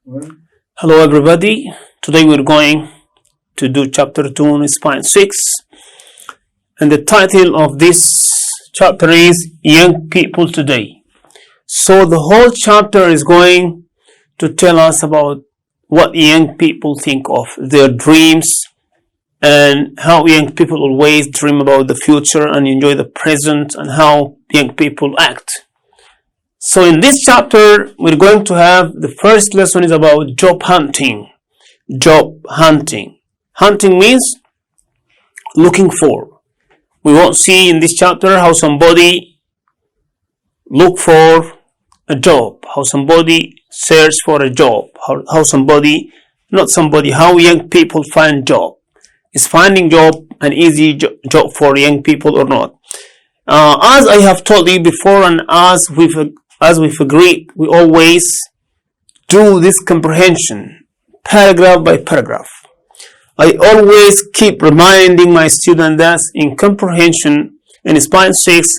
Hello everybody. Today we're going to do chapter 2 on spine 6, and the title of this chapter is Young People Today. So the whole chapter is going to tell us about what young people think of, their dreams, and how young people always dream about the future and enjoy the present, and how young people act. So in this chapter, we're going to have the first lesson is about job hunting. Job hunting. Hunting means looking for. We won't see in this chapter how somebody look for a job, how somebody search for a job, how young people find job. Is finding job an easy job for young people or not? As I have told you before, and as we've agreed, we always do this comprehension, paragraph by paragraph. I always keep reminding my students that in comprehension, in Spine 6,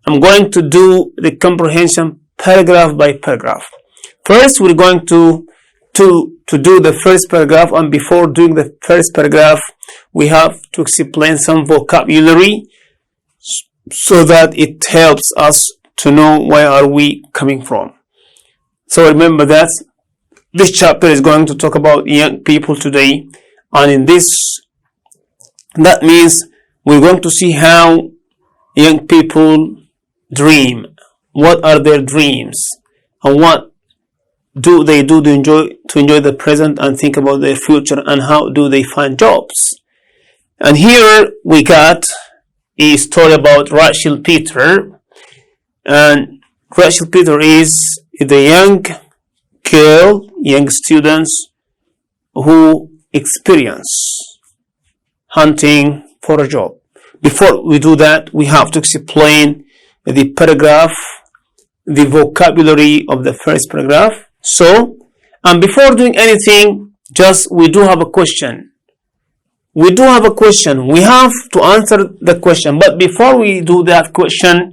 I'm going to do the comprehension paragraph by paragraph. First, we're going to do the first paragraph, and before doing the first paragraph, we have to explain some vocabulary so that it helps us to know where are we coming from. So remember that this chapter is going to talk about young people today, and that means we're going to see how young people dream, what are their dreams, and what do they do to enjoy the present and think about their future, and how do they find jobs. And here we got a story about Rachel Peter. And Rachel Peter is the young girl, young students who experience hunting for a job. Before we do that, we have to explain the paragraph, the vocabulary of the first paragraph. So, and before doing anything, we do have a question. We have to answer the question. But before we do that question,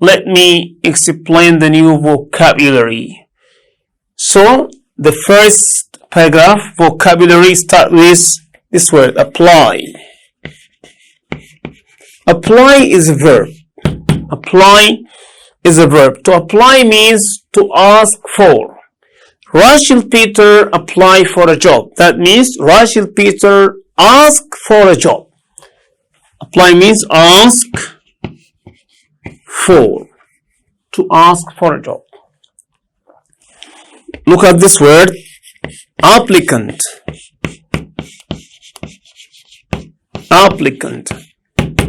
let me explain the new vocabulary. So, the first paragraph vocabulary starts with this word, apply. Apply is a verb. To apply means to ask for. Rachel Peter applied for a job. That means Rachel Peter asked for a job. Apply means ask for, to ask for a job. Look at this word, applicant.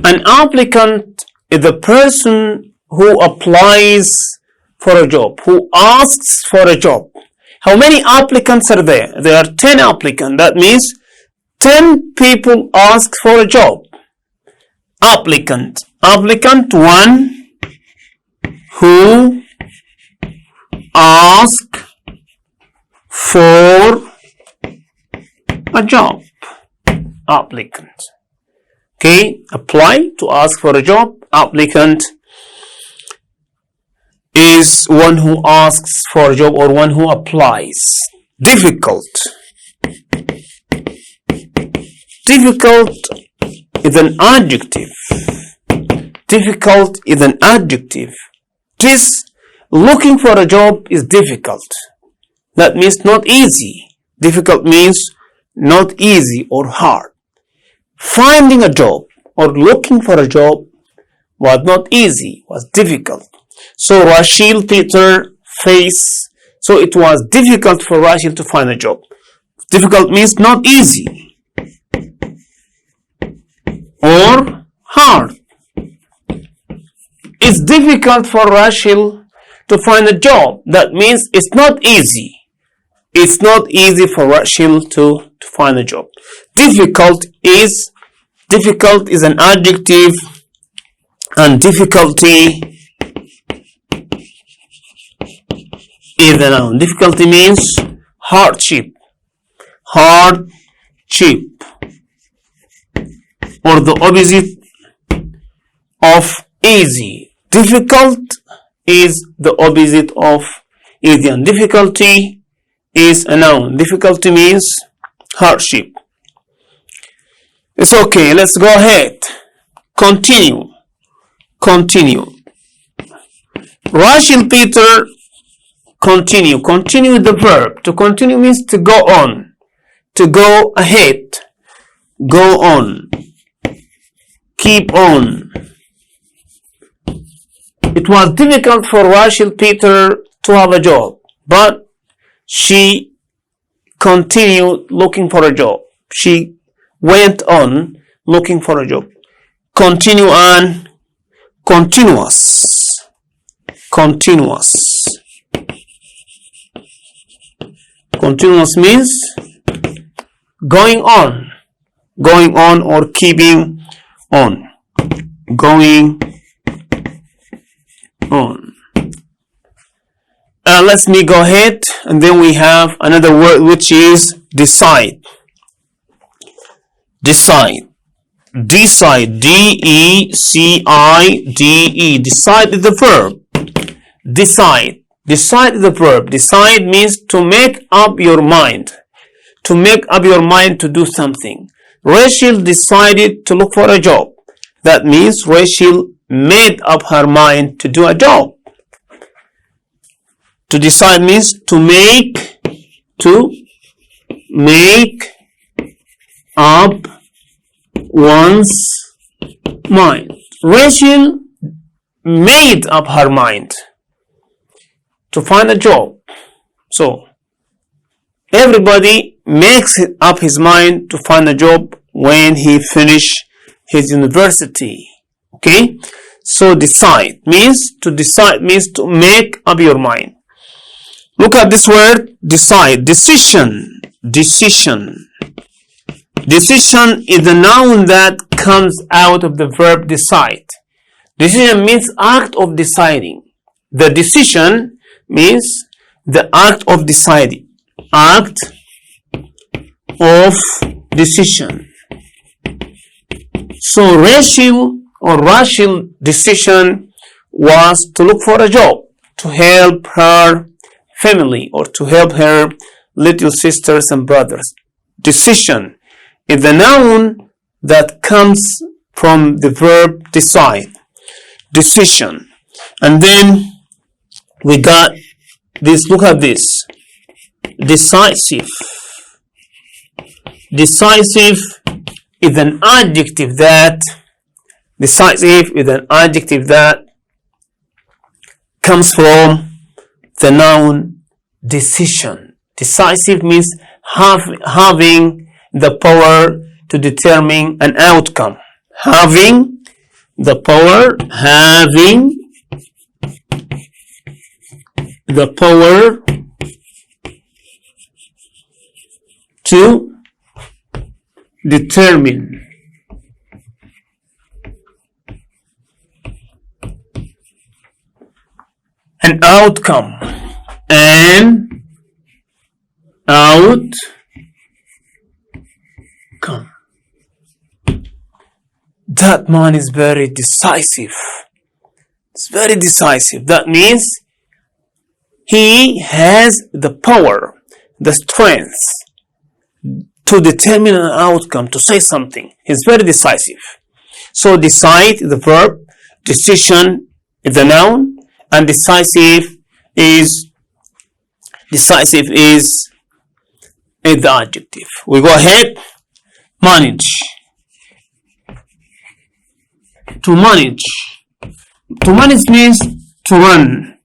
An applicant is the person who applies for a job, who asks for a job. How many applicants are there? There are 10 applicants. That means 10 people ask for a job. Applicant, one who ask for a job. Applicant. Okay, apply, to ask for a job. Applicant is one who asks for a job or one who applies. Difficult is an adjective. Looking for a job is difficult. That means not easy. Difficult means not easy or hard. Finding a job or looking for a job was not easy, was difficult. So Rachel Peter so it was difficult for Rachel to find a job. Difficult means not easy or hard. It's difficult for Rachel to find a job. That means it's not easy. It's not easy for Rachel to find a job. Difficult is an adjective, and difficulty is a noun. Difficulty means hardship, or the opposite of easy. Difficult is the opposite of easy, and difficulty is a noun. Difficulty means hardship. It's okay. Let's go ahead. Continue. Rachel, Peter, continue. Continue with the verb. To continue means to go on. To go ahead. Go on. Keep on. It was difficult for Rachel, Peter to have a job, but she continued looking for a job. She went on looking for a job. Continue and continuous. Continuous means going on or keeping on. Going on. Let me go ahead, and then we have another word which is decide. Decide. D-E-C-I-D-E. Decide is the verb. Decide. Decide is the verb. Decide means to make up your mind. To make up your mind to do something. Rachel decided to look for a job. That means Rachel made up her mind to do a job. To decide means to make up one's mind. Rachel made up her mind to find a job. So everybody makes up his mind to find a job when he finish his university. Okay? So decide means to make up your mind. Look at this word, decide. Decision. Decision is the noun that comes out of the verb decide. Decision means act of deciding. The decision means the act of deciding. Act of decision. So Rachel decision was to look for a job to help her family or to help her little sisters and brothers. Decision is the noun that comes from the verb decide. Decision. And then we got this. Look at this. Decisive. Decisive is an adjective that comes from the noun decision. Decisive means having the power to determine an outcome. Having the power to determine an outcome. That man is very decisive. It's very decisive. That means he has the power, the strength to determine an outcome, to say something. He's very decisive. So decide is the verb, decision is the noun, and decisive is the adjective. We go ahead. Manage. To manage. To manage means to run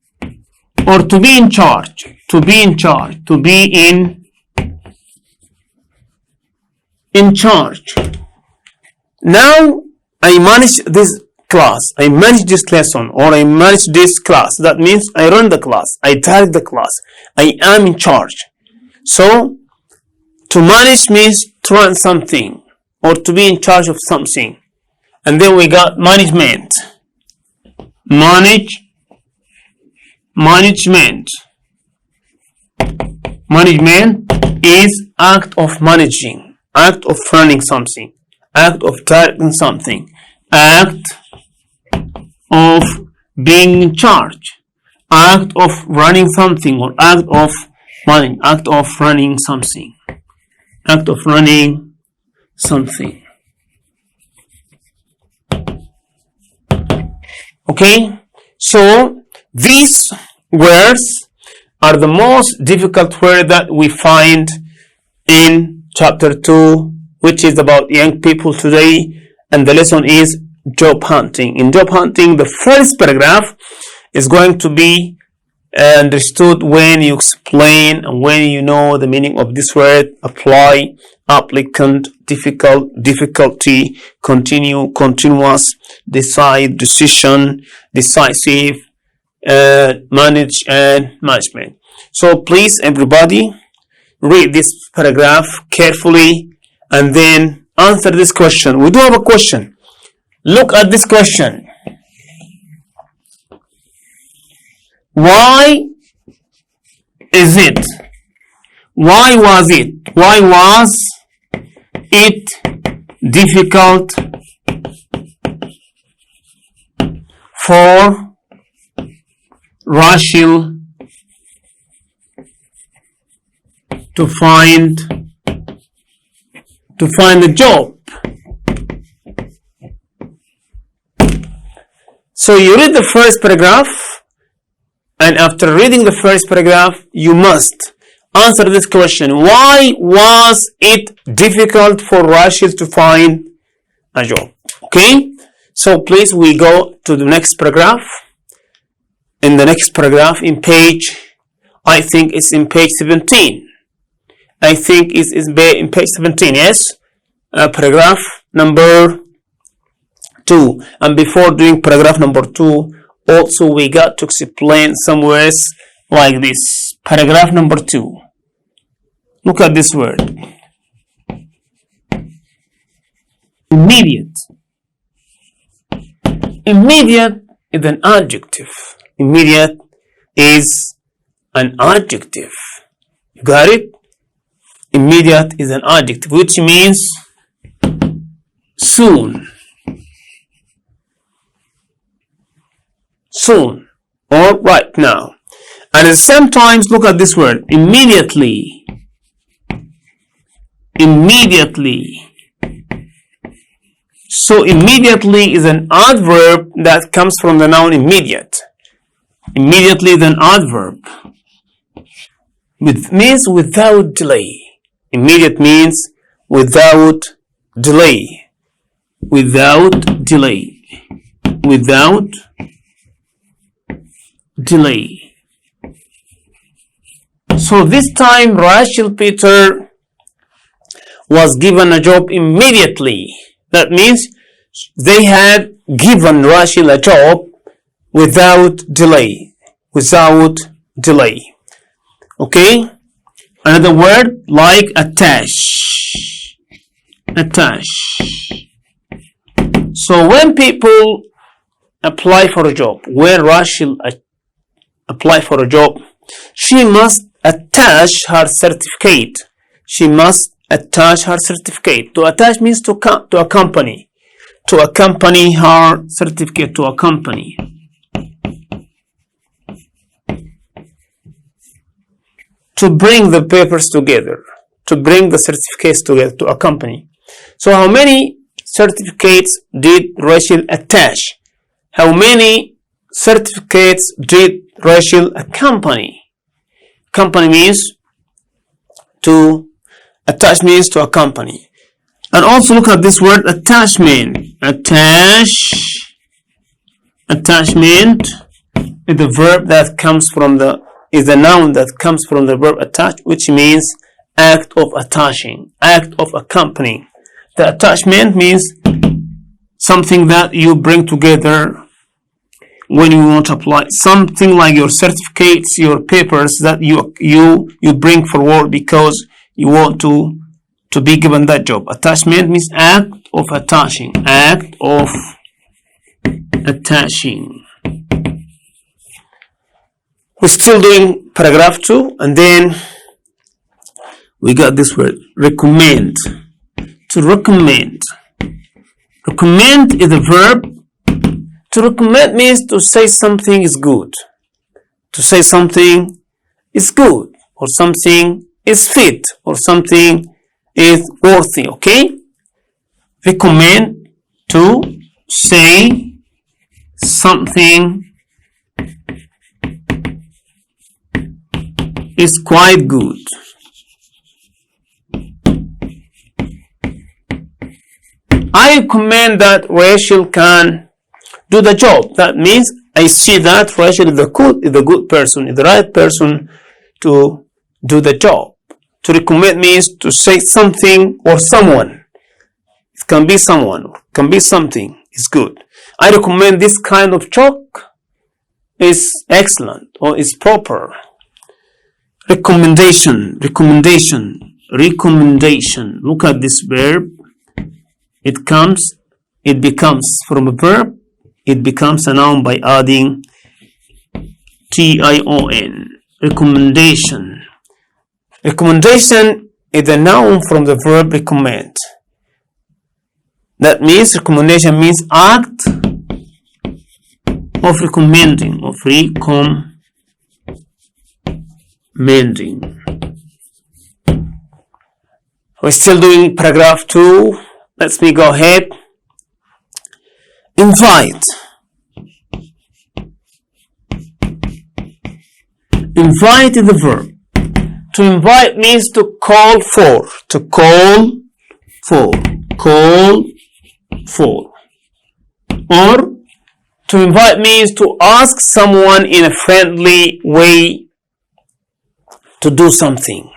or to be in charge. To be in charge. To be in charge. Now I manage this class. I manage this lesson, or I manage this class. That means I run the class. I direct the class. I am in charge. So to manage means to run something or to be in charge of something. And then we got management. Management is act of managing, act of running something, act of directing something, act of being in charge, act of running something, or act of Running, act of running something. Act of running something. Okay, so these words are the most difficult word that we find in chapter 2, which is about young people today, and the lesson is job hunting. In job hunting, the first paragraph is going to be understood when you explain and when you know the meaning of this word: apply, applicant, difficult, difficulty, continue, continuous, decide, decision, decisive, manage, and management. So please, everybody, read this paragraph carefully and then answer this question. We do have a question. Look at this question. Why is it? Why was it? Why was it difficult for Rachel to find a job? So you read the first paragraph, and after reading the first paragraph, you must answer this question. Why was it difficult for Rachel to find a job? Okay, so please, we go to the next paragraph. In the next paragraph, in page, I think it's in page 17. I think it's in page 17, yes? Paragraph number 2. And before doing paragraph number 2, also we got to explain some words like this. Paragraph number 2. Look at this word. Immediate. Immediate is an adjective. Immediate is an adjective. You got it? Immediate is an adjective, which means soon. Soon or right now. And at the same time, look at this word, immediately. Immediately. So immediately is an adverb that comes from the noun immediate. Immediately is an adverb. It means without delay. Immediate means without delay. Without delay. Without delay. So this time Rachel Peter was given a job immediately. That means they had given Rachel a job without delay. Without delay. Okay? Another word like attach. Attach. So when people apply for a job, when Rachel apply for a job, she must attach her certificate. She must attach her certificate. To attach means to accompany. To accompany her certificate to a company. To bring the papers together. To bring the certificates together to a company. So how many certificates did Rachel attach? How many certificates did Rachel accompany? Company means to attach means to accompany. And also look at this word attachment. Attachment is the verb that comes from is a noun that comes from the verb attach, which means act of attaching, act of accompanying. The attachment means something that you bring together when you want to apply. Something like your certificates, your papers that you bring forward because you want to be given that job. Attachment means act of attaching. Act of attaching. We're still doing paragraph 2, and then we got this word, recommend. To recommend. Recommend is a verb. To recommend means to say something is good. To say something is good. or something is fit, or something is worthy. Okay? Recommend, to say something is quite good. I recommend that Rachel can do the job. That means I see that Rachel is a good person, is the right person to do the job. To recommend means to say something or someone. It can be someone, it can be something. It's good. I recommend this kind of job is excellent or is proper. Recommendation. Look at this verb. It becomes from a verb, it becomes a noun by adding tion. Recommendation. Recommendation is a noun from the verb recommend. That means recommendation means act of recommending, We're still doing paragraph 2. Let me go ahead. Invite. Invite is the verb. To invite means to call for. Or to invite means to ask someone in a friendly way to do something.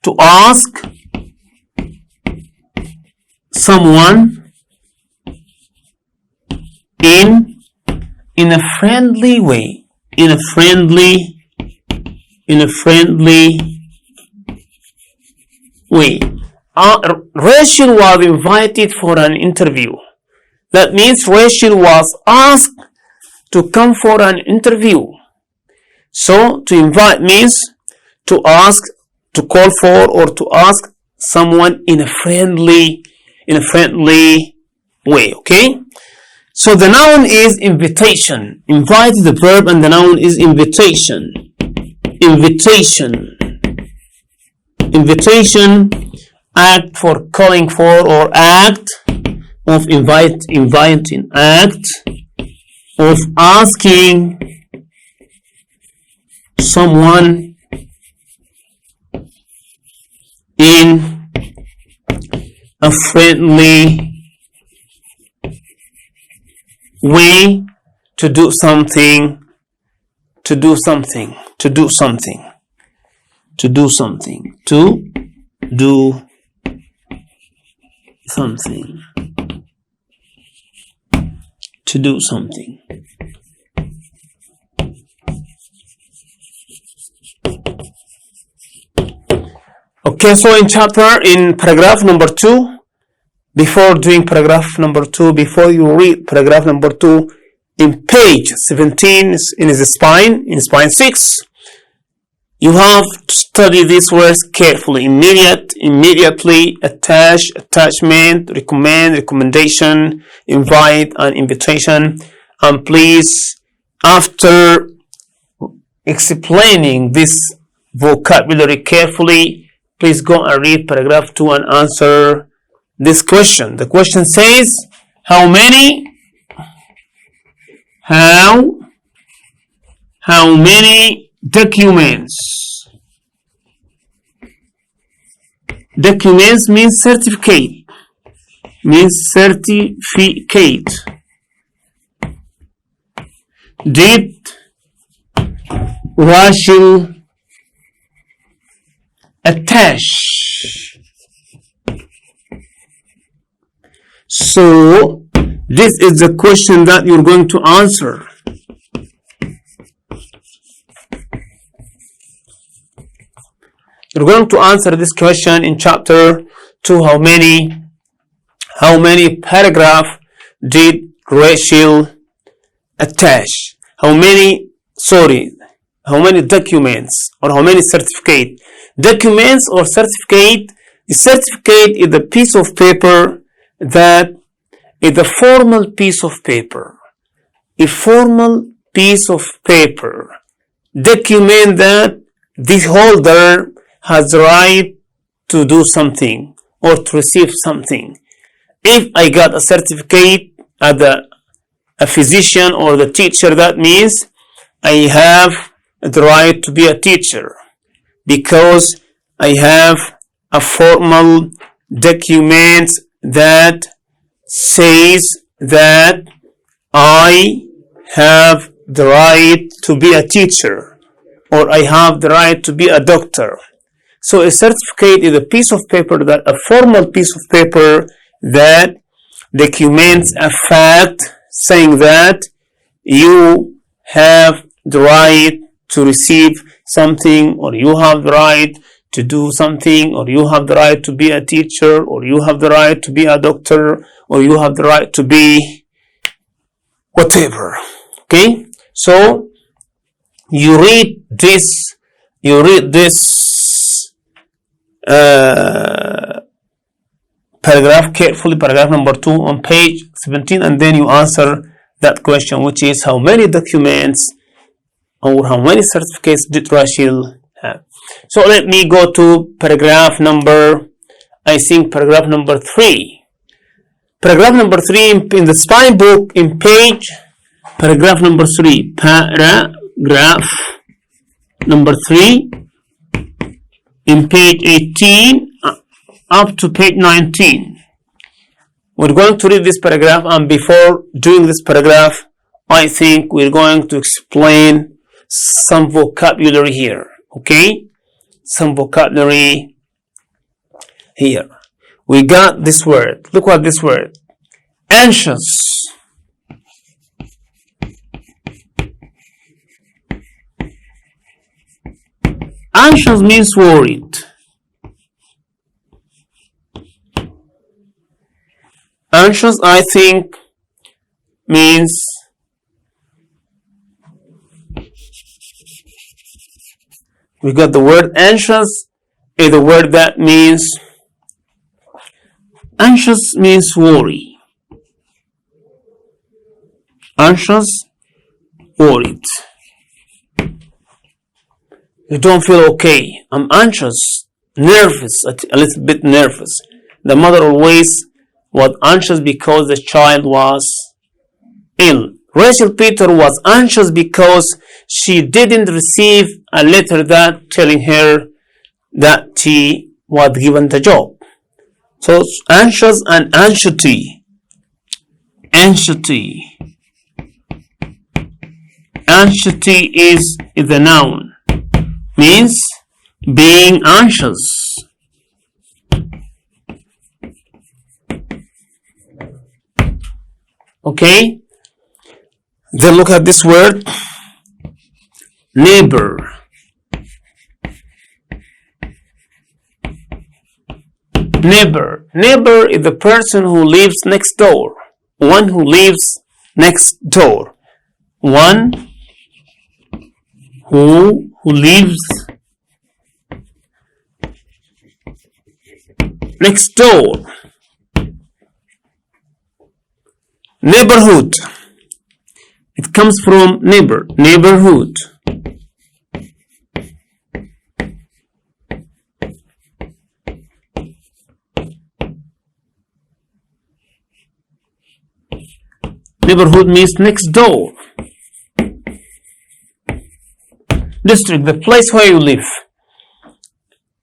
To ask someone in a friendly way. Rachel was invited for an interview. That means Rachel was asked to come for an interview. So to invite means to ask, to call for, or to ask someone in a friendly way. Okay? So the noun is invitation. Invite is the verb and the noun is invitation. Invitation, act for calling for, or act of inviting, act of asking someone in a friendly way to do something. Okay, so in paragraph number 2, before you read paragraph number 2, in page 17 in spine 6, you have to study these words carefully. Immediately, attach, attachment, recommend, recommendation, invite, and invitation. And please, after explaining this vocabulary carefully, please go and read paragraph 2 and answer this question. The question says, how many documents? Documents means certificate. Did Rachel attach? So this is the question that you're going to answer. You're going to answer this question in chapter 2. How many paragraph did Rachel attach? How many documents or how many certificate? Documents or certificate? A certificate is a piece of paper that is a formal piece of paper. A formal piece of paper. Document that the holder has the right to do something or to receive something. If I got a certificate as a physician or the teacher, that means I have the right to be a teacher because I have a formal document that says that I have the right to be a teacher or I have the right to be a doctor. So a certificate is a piece of paper, that a formal piece of paper that documents a fact saying that you have the right to receive something, or you have the right to do something, or you have the right to be a teacher, or you have the right to be a doctor, or you have the right to be whatever. Okay, so you read this paragraph carefully, paragraph number 2 on page 17, and then you answer that question, which is how many documents or how many certificates did Rachel have. So let me go to paragraph number, I think paragraph number 3. Paragraph number 3 in the spine book in page, paragraph number 3, paragraph number 3 in page 18 up to page 19. We're going to read this paragraph, and before doing this paragraph, I think we're going to explain some vocabulary here. Okay, some vocabulary here. We got this word. Look what this word. Anxious. Anxious means worried. Anxious, I think, means we got the word anxious is the word that means anxious means worry. Anxious, worried. You don't feel okay. I'm anxious, nervous, a little bit nervous. The mother always was anxious because the child was ill. Rachel Peter was anxious because she didn't receive a letter that telling her that she was given the job. So anxious and anxiety. Anxiety. Anxiety is the noun. Means being anxious. Okay? Then look at this word. Neighbor. Neighbor. Neighbor is the person who lives next door. One who lives next door. One who lives next door. Neighborhood. It comes from neighbor, neighborhood. Neighborhood means next door. District, the place where you live.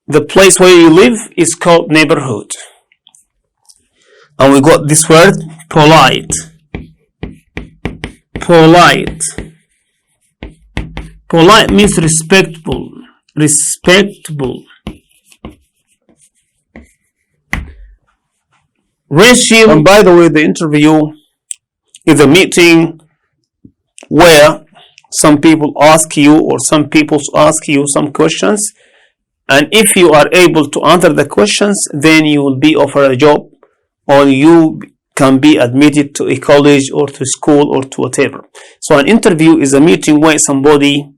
The place where you live is called neighborhood. And we got this word, polite. Polite. Polite means respectful. Respectable. Ratio, and by the way, the interview is a meeting where some people ask you or some people ask you some questions, and if you are able to answer the questions, then you will be offered a job, or you can be admitted to a college or to school or to whatever. So an interview is a meeting where somebody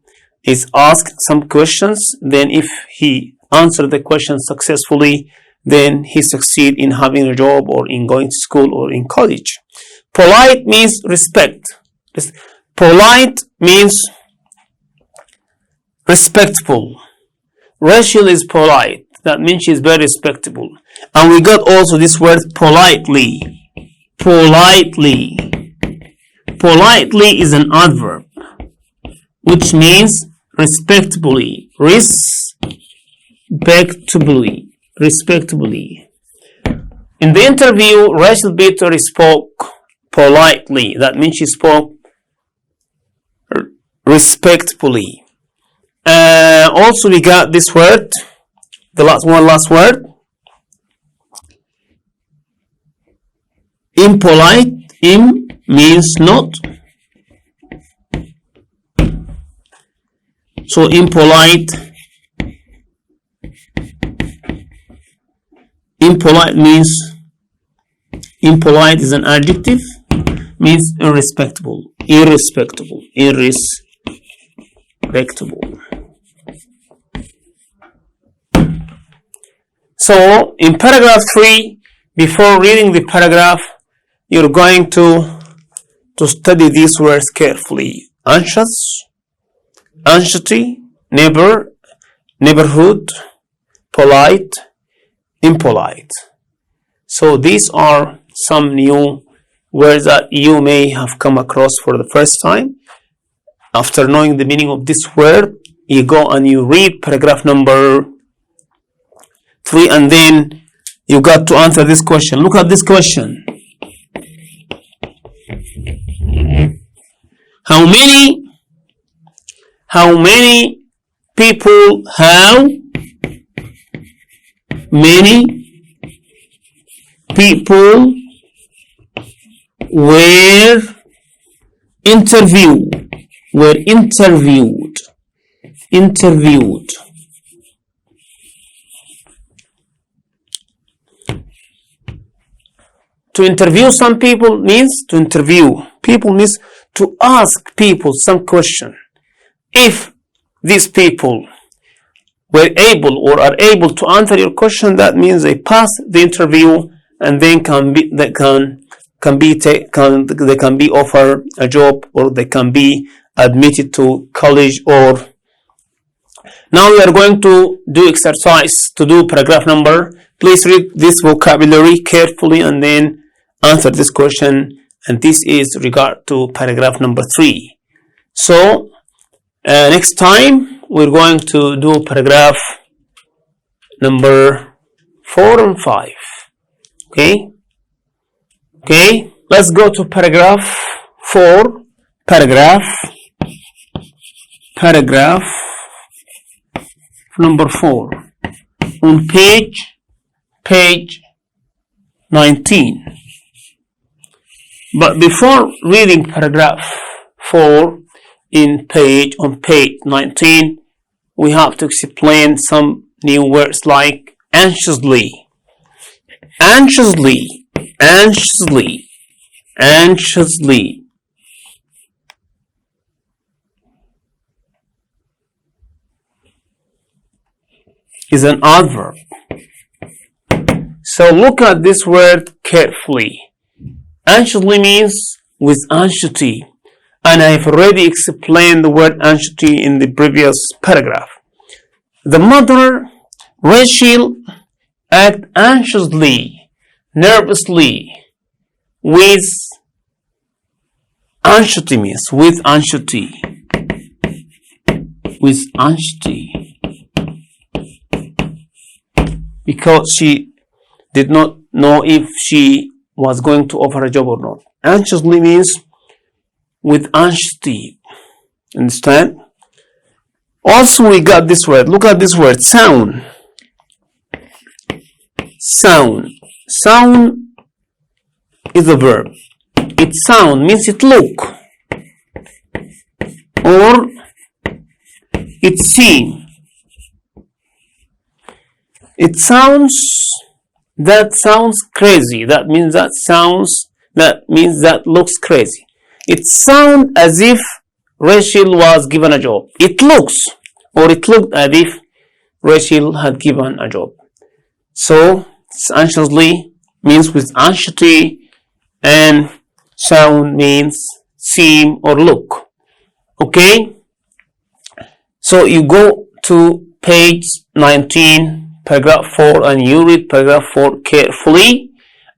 is asked some questions, then if he answers the questions successfully, then he succeeds in having a job or in going to school or in college. Polite means respect. Polite means respectful. Rachel is polite. That means she's very respectable. And we got also this word politely. Politely. Politely is an adverb, which means respectably. Respectably. Respectably. In the interview, Rachel Peter spoke politely. That means she spoke respectfully. Also, we got this word, the last word, impolite. Im means not. So impolite. Impolite means, impolite is an adjective, means irrespectable. Irrespectable. Irrespectable. So in paragraph 3, before reading the paragraph, you're going to study these words carefully. Anxious, anxiety, neighbor, neighborhood, polite, impolite. So these are some new words that you may have come across for the first time. After knowing the meaning of this word, you go and you read paragraph number 3, and then you got to answer this question. Look at this question. How many people, how many people were interviewed? To interview some people means to interview people means to ask people some question. If these people were able or are able to answer your question, that means they passed the interview and then they can be offered a job, or they can be admitted to college. Or now we are going to do exercise to do paragraph number. Please read this vocabulary carefully and then answer this question, and this is regard to paragraph number 3. So next time we're going to do paragraph number 4 and 5. Okay, let's go to paragraph 4. Paragraph number 4 on page 19. But before reading paragraph 4 on page 19, we have to explain some new words like anxiously, is an adverb. So look at this word carefully. Anxiously means with anxiety, and I have already explained the word anxiety in the previous paragraph. The mother, Rachel, acted anxiously, nervously, with anxiety means with anxiety, because she did not know if she was going to offer a job or not. Anxiously means with anxiety. Understand? Also, we got this word. Look at this word, sound. Sound is a verb. It sound means it look, or it seem. It sounds. That sounds crazy. That means that looks crazy. It sounds as if Rachel was given a job. It looks, or it looked as if Rachel had given a job. So anxiously means with anxiety, and sound means seem or look. Okay? So you go to page 19, paragraph 4, and you read paragraph 4 carefully,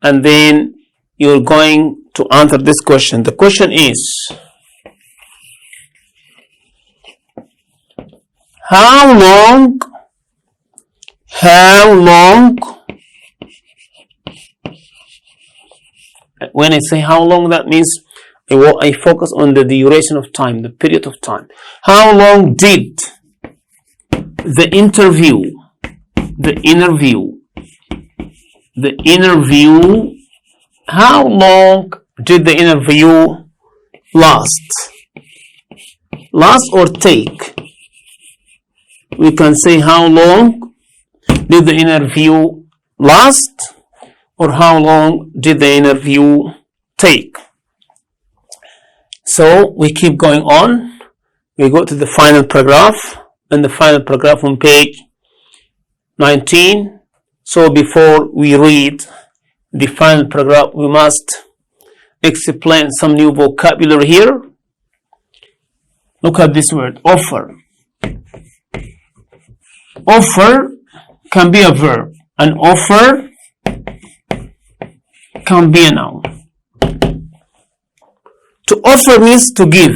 and then you're going to answer this question. The question is, how long when I say how long, that means I focus on the duration of time, the period of time. How long did the interview how long did the interview last or take? We can say how long did the interview last, or how long did the interview take? So we keep going on. We go to the final paragraph, and the final paragraph on page 19. So before we read the final paragraph, we must explain some new vocabulary here. Look at this word, offer. Offer can be a verb, and offer can be a noun. To offer means to give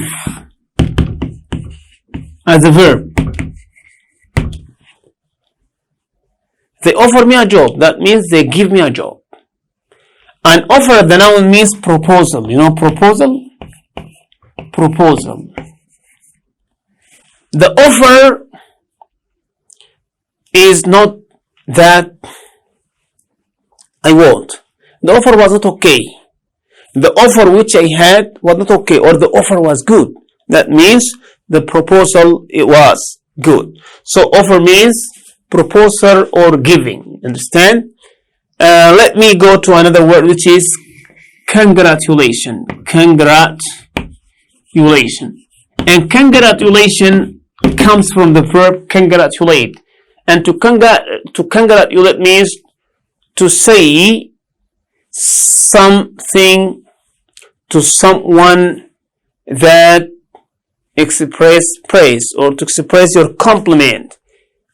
as a verb. They offer me a job, that means they give me a job. And offer, the noun, means proposal. You know proposal? Proposal. The offer is not that I want. The offer was not okay. The offer which I had was not okay, or the offer was good. That means the proposal, it was good. So offer means proposal or giving. Understand? Let me go to another word, which is congratulation. Congratulation. And congratulation comes from the verb congratulate. And to congratulate means to say something to someone that express praise, or to express your compliment.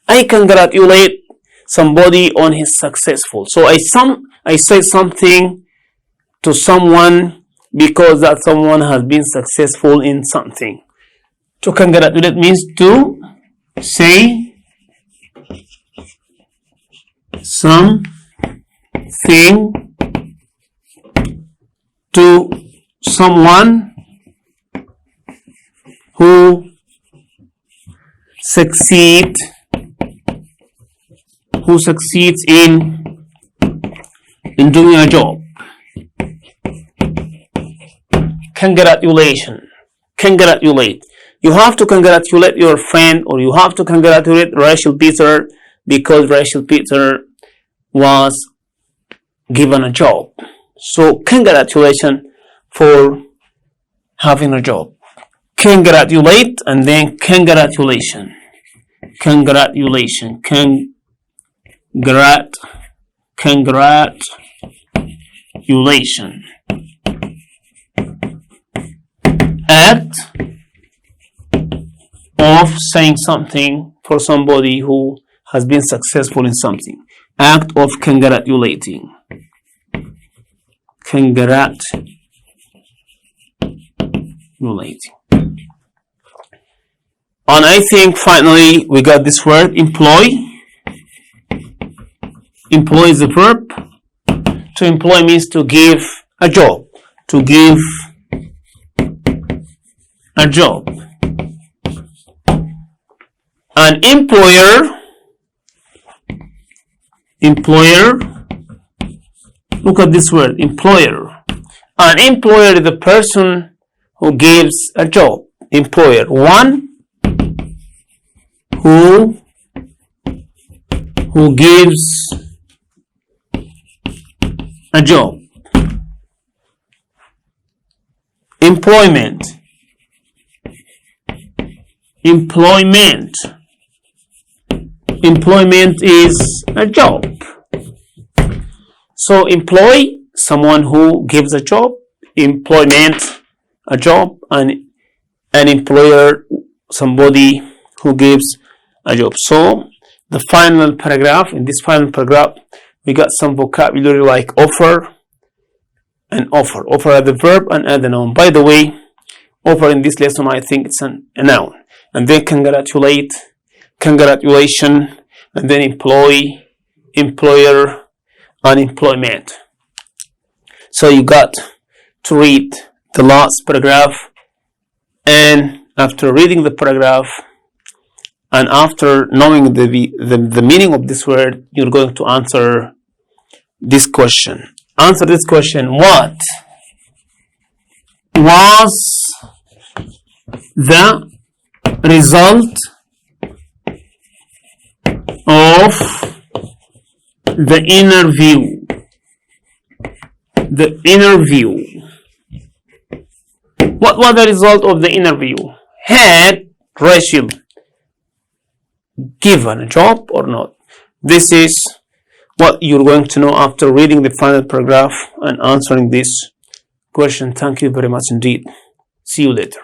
I congratulate somebody on his successful. So I say something to someone because that someone has been successful in something. To congratulate means to say something to someone who succeeds in doing a job. Congratulation. Congratulate. You have to congratulate your friend, or you have to congratulate Rachel Peter because Rachel Peter was given a job. So congratulations for having a job. Congratulate and then congratulation. Congratulation. Congratulation. Act of saying something for somebody who has been successful in something. Act of congratulating. Congratulating. And I think finally we got this word, employ. Employ is a verb. To employ means to give a job. To give a job. An employer. Look at this word, employer. An employer is the person who gives a job. Employer. One who gives a job. Employment. Employment is a job. So employ, someone who gives a job. Employment, a job. And an employer, somebody who gives a job. So the final paragraph, in this final paragraph, we got some vocabulary like offer and offer. Offer as the verb and as the noun. By the way, offer in this lesson, I think it's a noun. And then congratulate, congratulation, and then employee, employer, unemployment. So you got to read the last paragraph, and after reading the paragraph and after knowing the meaning of this word, you're going to answer this question. Answer this question: what was the result of the interview? The interview. What was the result of the interview? Had Rachel given a job or not? This is what you're going to know after reading the final paragraph and answering this question. Thank you very much indeed. See you later.